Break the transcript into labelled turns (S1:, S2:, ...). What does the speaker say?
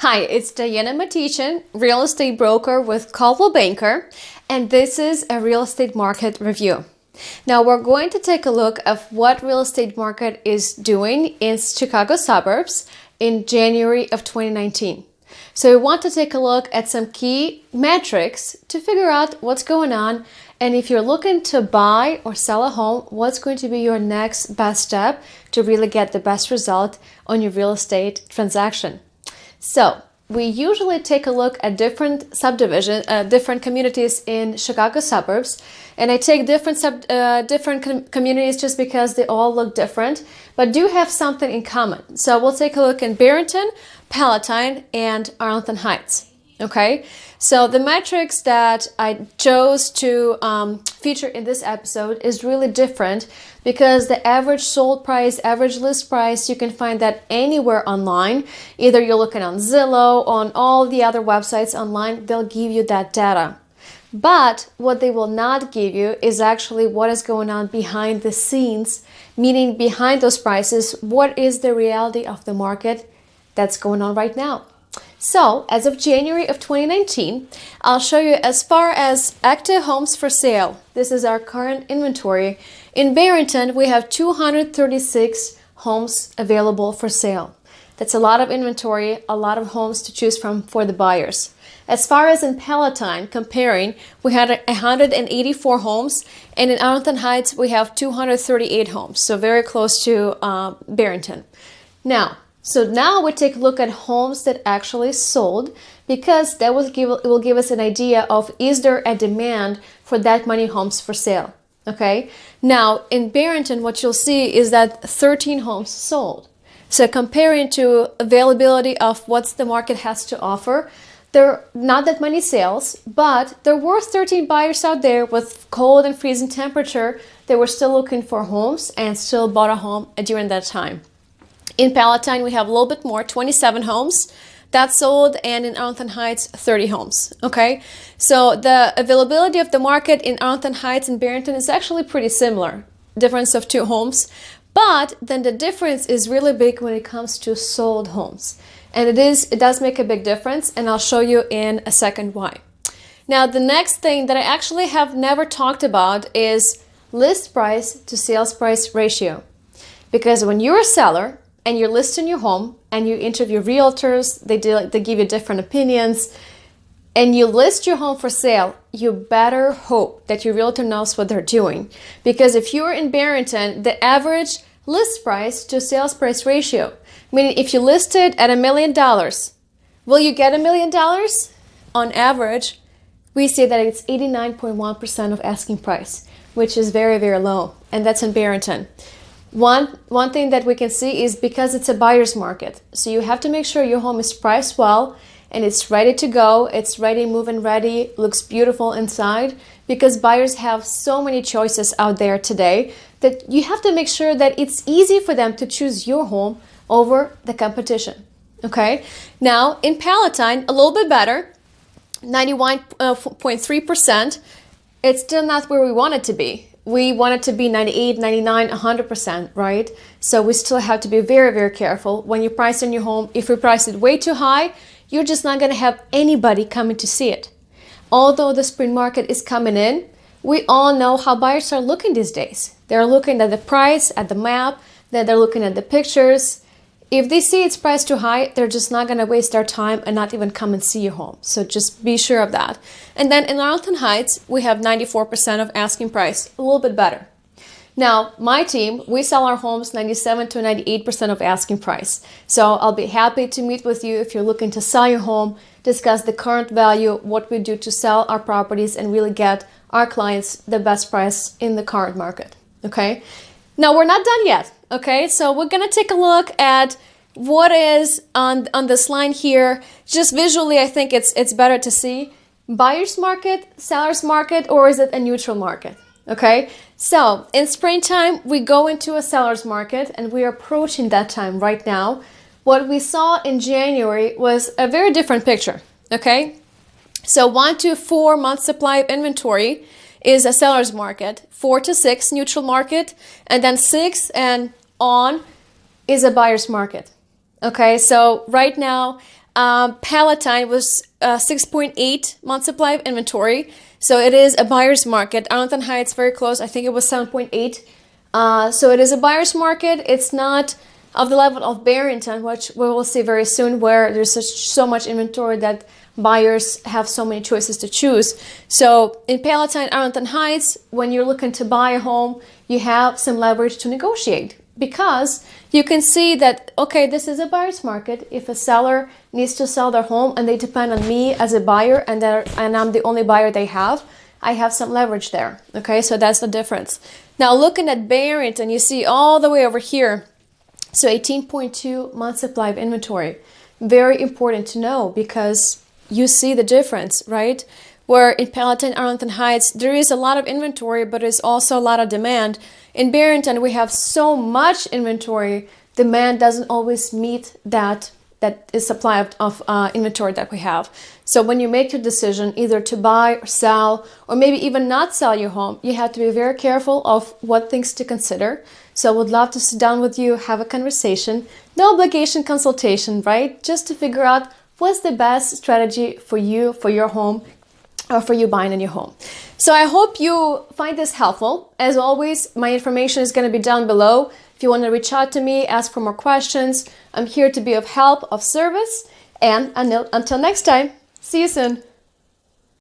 S1: Hi, it's Diana Matichyn, real estate broker with Coldwell Banker, and this is a real estate market review. Now we're going to take a look at what real estate market is doing in Chicago suburbs in January of 2019. So we want to take a look at some key metrics to figure out what's going on, and if you're looking to buy or sell a home, what's going to be your next best step to really get the best result on your real estate transaction. So we usually take a look at different different communities in Chicago suburbs, and I take different communities just because they all look different, but do have something in common. So we'll take a look in Barrington, Palatine, and Arlington Heights. Okay, so the metrics that I chose to feature in this episode is really different because the average sold price, average list price, you can find that anywhere online. Either you're looking on Zillow, on all the other websites online, they'll give you that data. But what they will not give you is actually what is going on behind the scenes, meaning behind those prices, what is the reality of the market that's going on right now. So, as of January of 2019, I'll show you as far as active homes for sale. This is our current inventory. In Barrington, we have 236 homes available for sale. That's a lot of inventory, a lot of homes to choose from for the buyers. As far as in Palatine, comparing, we had 184 homes, and in Arlington Heights, we have 238 homes, so very close to Barrington. So now we take a look at homes that actually sold, because that will give us an idea of, is there a demand for that many homes for sale. Okay. Now in Barrington, what you'll see is that 13 homes sold. So comparing to availability of what the market has to offer, there are not that many sales, but there were 13 buyers out there with cold and freezing temperature. They were still looking for homes and still bought a home during that time. In Palatine, we have a little bit more, 27 homes that sold, and in Arlington Heights, 30 homes, okay? So the availability of the market in Arlington Heights and Barrington is actually pretty similar, difference of 2 homes, but then the difference is really big when it comes to sold homes. And it does make a big difference, and I'll show you in a second why. Now, the next thing that I actually have never talked about is list price to sales price ratio. Because when you're a seller, and you're listing your home and you interview realtors, they give you different opinions, and you list your home for sale, you better hope that your realtor knows what they're doing. Because if you're in Barrington, the average list price to sales price ratio, meaning if you list it at $1 million, will you get $1 million? On average, we see that it's 89.1% of asking price, which is very, very low, and that's in Barrington. One thing that we can see is because it's a buyer's market, so you have to make sure your home is priced well and it's ready to go, it's ready, move-in ready, looks beautiful inside, because buyers have so many choices out there today that you have to make sure that it's easy for them to choose your home over the competition. Okay, now in Palatine, a little bit better, 91.3%. It's still not where we want it to be. We want it to be 98, 99, 100%, right? So we still have to be very, very careful when you price in your home. If you price it way too high, you're just not going to have anybody coming to see it. Although the spring market is coming in, we all know how buyers are looking these days. They're looking at the price, at the map, then they're looking at the pictures. If they see it's priced too high, they're just not going to waste their time and not even come and see your home. So just be sure of that. And then in Arlington Heights, we have 94% of asking price, a little bit better. Now, my team, we sell our homes 97 to 98% of asking price. So I'll be happy to meet with you if you're looking to sell your home, discuss the current value, what we do to sell our properties, and really get our clients the best price in the current market. Okay? Now, we're not done yet. Okay, so we're gonna take a look at what is on this line here. Just visually, I think it's better to see. Buyer's market, seller's market, or is it a neutral market? Okay, so in springtime, we go into a seller's market, and we are approaching that time right now. What we saw in January was a very different picture. Okay, so 1 to 4 months supply of inventory is a seller's market, 4 to 6 neutral market, and then 6 and on is a buyer's market. Okay, so right now Palatine was 6.8 month supply of inventory. So it is a buyer's market. Arlington Heights, very close. I think it was 7.8. So it is a buyer's market. It's not of the level of Barrington, which we will see very soon, where there's so much inventory that buyers have so many choices to choose. So in Palatine, Arlington Heights, when you're looking to buy a home, you have some leverage to negotiate, because you can see that, okay, this is a buyer's market. If a seller needs to sell their home and they depend on me as a buyer, and I'm the only buyer they have, I have some leverage there. Okay, so that's the difference. Now looking at Barrington, you see all the way over here, so 18.2 month supply of inventory. Very important to know, because you see the difference, right? Where in Palatine, Arlington Heights, there is a lot of inventory, but there's also a lot of demand. In Barrington, we have so much inventory, demand doesn't always meet that is supply of inventory that we have. So when you make your decision either to buy or sell, or maybe even not sell your home, you have to be very careful of what things to consider. So I would love to sit down with you, have a conversation, no obligation consultation, right? Just to figure out what's the best strategy for you, for your home, or for you buying a new home. So I hope you find this helpful. As always, my information is going to be down below. If you want to reach out to me, ask for more questions, I'm here to be of help, of service. And until next time, see you soon.